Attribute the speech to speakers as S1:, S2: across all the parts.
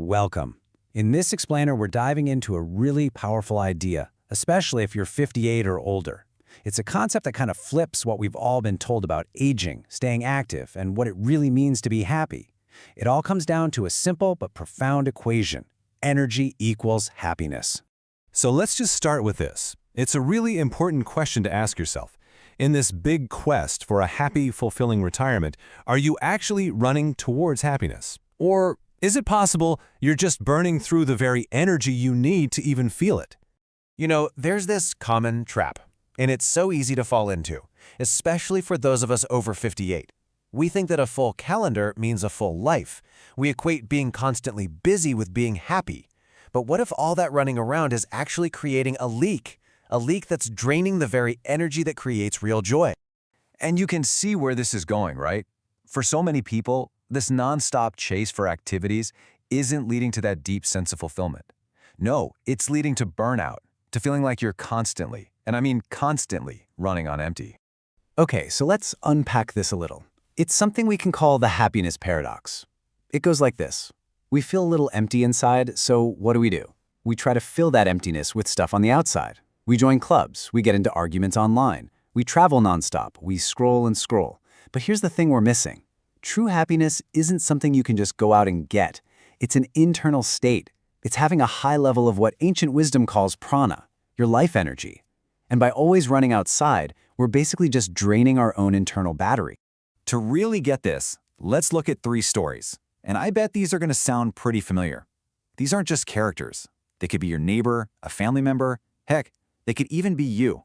S1: Welcome. In this explainer, we're diving into a really powerful idea, especially if you're 58 or older. It's a concept that kind of flips what we've all been told about aging, staying active, and what it really means to be happy. It all comes down to a simple but profound equation. Energy equals happiness.
S2: So let's just start with this. It's a really important question to ask yourself. In this big quest for a happy, fulfilling retirement, are you actually running towards happiness? Or is it possible you're just burning through the very energy you need to even feel it?
S3: You know, there's this common trap, and it's so easy to fall into, especially for those of us over 58. We think that a full calendar means a full life. We equate being constantly busy with being happy. But what if all that running around is actually creating a leak that's draining the very energy that creates real joy?
S4: And you can see where this is going, right? For so many people, this nonstop chase for activities isn't leading to that deep sense of fulfillment. No, it's leading to burnout, to feeling like you're constantly, and I mean constantly, running on empty.
S1: Okay, so let's unpack this a little. It's something we can call the happiness paradox. It goes like this. We feel a little empty inside, so what do? We try to fill that emptiness with stuff on the outside. We join clubs, we get into arguments online, we travel nonstop, we scroll and scroll. But here's the thing we're missing. True happiness isn't something you can just go out and get. It's an internal state. It's having a high level of what ancient wisdom calls prana, your life energy. And by always running outside, we're basically just draining our own internal battery.
S4: To really get this, let's look at 3 stories. And I bet these are going to sound pretty familiar. These aren't just characters. They could be your neighbor, a family member, heck, they could even be you.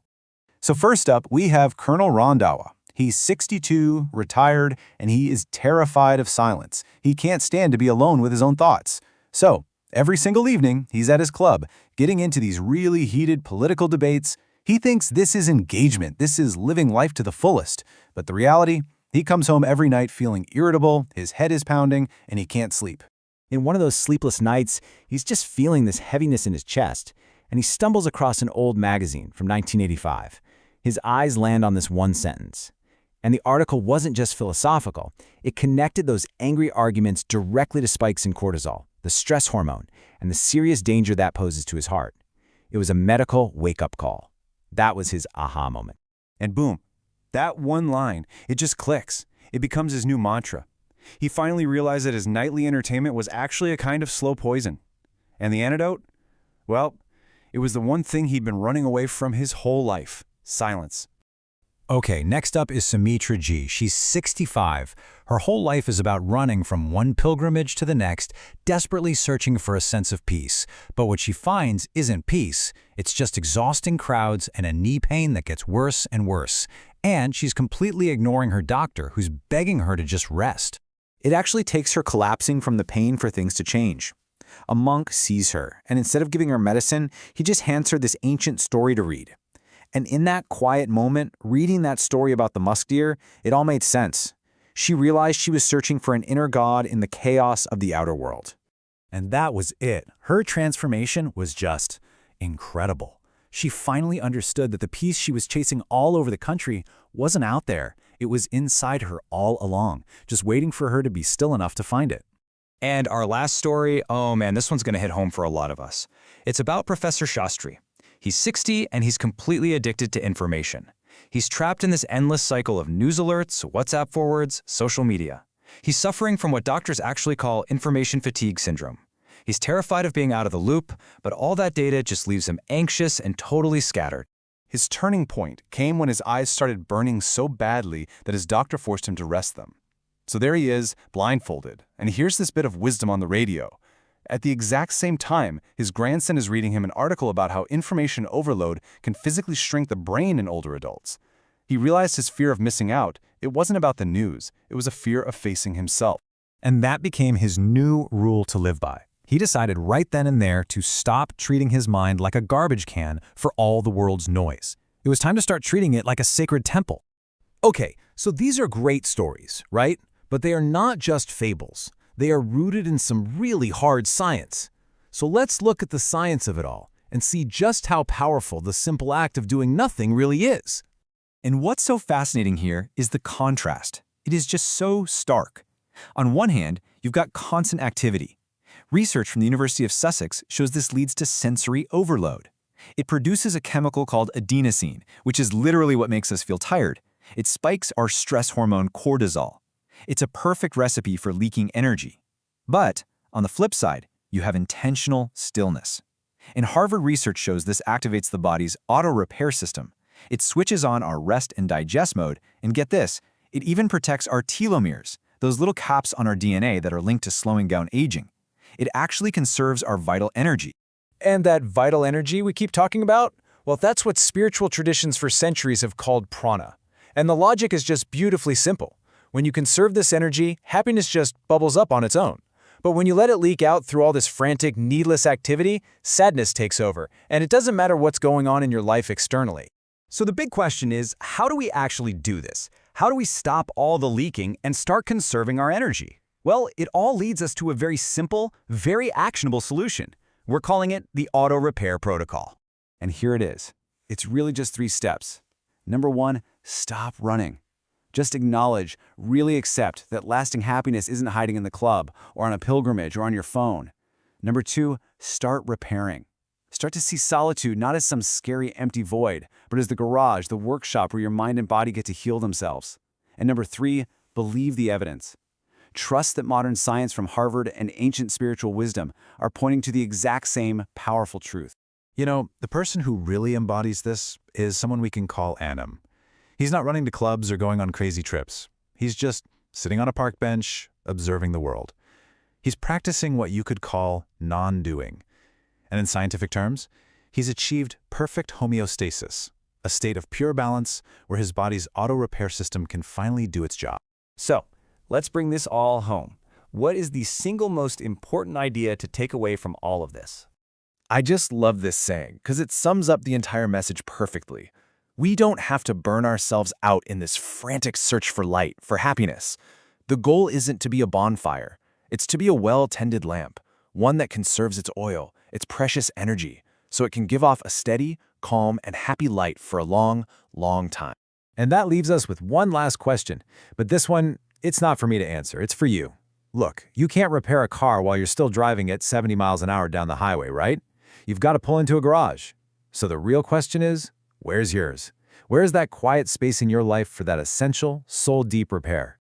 S2: So first up, we have Colonel Randhawa. He's 62, retired, and he is terrified of silence. He can't stand to be alone with his own thoughts. So, every single evening, he's at his club, getting into these really heated political debates. He thinks this is engagement, this is living life to the fullest. But the reality, he comes home every night feeling irritable, his head is pounding, and he can't sleep.
S5: In one of those sleepless nights, he's just feeling this heaviness in his chest, and he stumbles across an old magazine from 1985. His eyes land on this one sentence. And the article wasn't just philosophical. It connected those angry arguments directly to spikes in cortisol, the stress hormone, and the serious danger that poses to his heart. It was a medical wake-up call. That was his aha moment.
S2: And boom, that one line, it just clicks. It becomes his new mantra. He finally realized that his nightly entertainment was actually a kind of slow poison. And the antidote? Well, it was the one thing he'd been running away from his whole life: silence.
S6: Okay, next up is Sumitra G. She's 65. Her whole life is about running from one pilgrimage to the next, desperately searching for a sense of peace. But what she finds isn't peace. It's just exhausting crowds and a knee pain that gets worse and worse. And she's completely ignoring her doctor, who's begging her to just rest.
S7: It actually takes her collapsing from the pain for things to change. A monk sees her, and instead of giving her medicine, he just hands her this ancient story to read. And in that quiet moment, reading that story about the musk deer, it all made sense. She realized she was searching for an inner god in the chaos of the outer world.
S6: And that was it. Her transformation was just incredible. She finally understood that the peace she was chasing all over the country wasn't out there. It was inside her all along, just waiting for her to be still enough to find it.
S8: And our last story, oh man, this one's going to hit home for a lot of us. It's about Professor Shastri. He's 60 and he's completely addicted to information. He's trapped in this endless cycle of news alerts, WhatsApp forwards, social media. He's suffering from what doctors actually call information fatigue syndrome. He's terrified of being out of the loop, but all that data just leaves him anxious and totally scattered.
S2: His turning point came when his eyes started burning so badly that his doctor forced him to rest them. So there he is, blindfolded, and he hears this bit of wisdom on the radio. At the exact same time, his grandson is reading him an article about how information overload can physically shrink the brain in older adults. He realized his fear of missing out. It wasn't about the news. It was a fear of facing himself.
S6: And that became his new rule to live by. He decided right then and there to stop treating his mind like a garbage can for all the world's noise. It was time to start treating it like a sacred temple.
S1: Okay, so these are great stories, right? But they are not just fables. They are rooted in some really hard science. So let's look at the science of it all and see just how powerful the simple act of doing nothing really is.
S4: And what's so fascinating here is the contrast. It is just so stark. On one hand, you've got constant activity.
S2: Research from the University of Sussex shows this leads to sensory overload. It produces a chemical called adenosine, which is literally what makes us feel tired. It spikes our stress hormone cortisol. It's a perfect recipe for leaking energy. But on the flip side, you have intentional stillness. And Harvard research shows this activates the body's auto-repair system. It switches on our rest and digest mode, and get this, it even protects our telomeres, those little caps on our DNA that are linked to slowing down aging. It actually conserves our vital energy.
S5: And that vital energy we keep talking about? Well, that's what spiritual traditions for centuries have called prana. And the logic is just beautifully simple. When you conserve this energy, happiness just bubbles up on its own. But when you let it leak out through all this frantic, needless activity, sadness takes over, and it doesn't matter what's going on in your life externally.
S4: So the big question is, how do we actually do this? How do we stop all the leaking and start conserving our energy? Well, it all leads us to a very simple, very actionable solution. We're calling it the Auto Repair Protocol.
S1: And here it is. It's really just 3 steps. Number 1, stop running. Just acknowledge, really accept that lasting happiness isn't hiding in the club or on a pilgrimage or on your phone. Number 2, start repairing. Start to see solitude not as some scary empty void, but as the garage, the workshop where your mind and body get to heal themselves. And number 3, believe the evidence. Trust that modern science from Harvard and ancient spiritual wisdom are pointing to the exact same powerful truth.
S6: You know, the person who really embodies this is someone we can call Annam. He's not running to clubs or going on crazy trips. He's just sitting on a park bench, observing the world. He's practicing what you could call non-doing. And in scientific terms, he's achieved perfect homeostasis, a state of pure balance where his body's auto-repair system can finally do its job.
S3: So, let's bring this all home. What is the single most important idea to take away from all of this?
S9: I just love this saying because it sums up the entire message perfectly. We don't have to burn ourselves out in this frantic search for light, for happiness. The goal isn't to be a bonfire. It's to be a well-tended lamp, one that conserves its oil, its precious energy, so it can give off a steady, calm, and happy light for a long, long time.
S1: And that leaves us with one last question. But this one, it's not for me to answer. It's for you. Look, you can't repair a car while you're still driving at 70 miles an hour down the highway, right? You've got to pull into a garage. So the real question is, where's yours? Where's that quiet space in your life for that essential, soul-deep repair?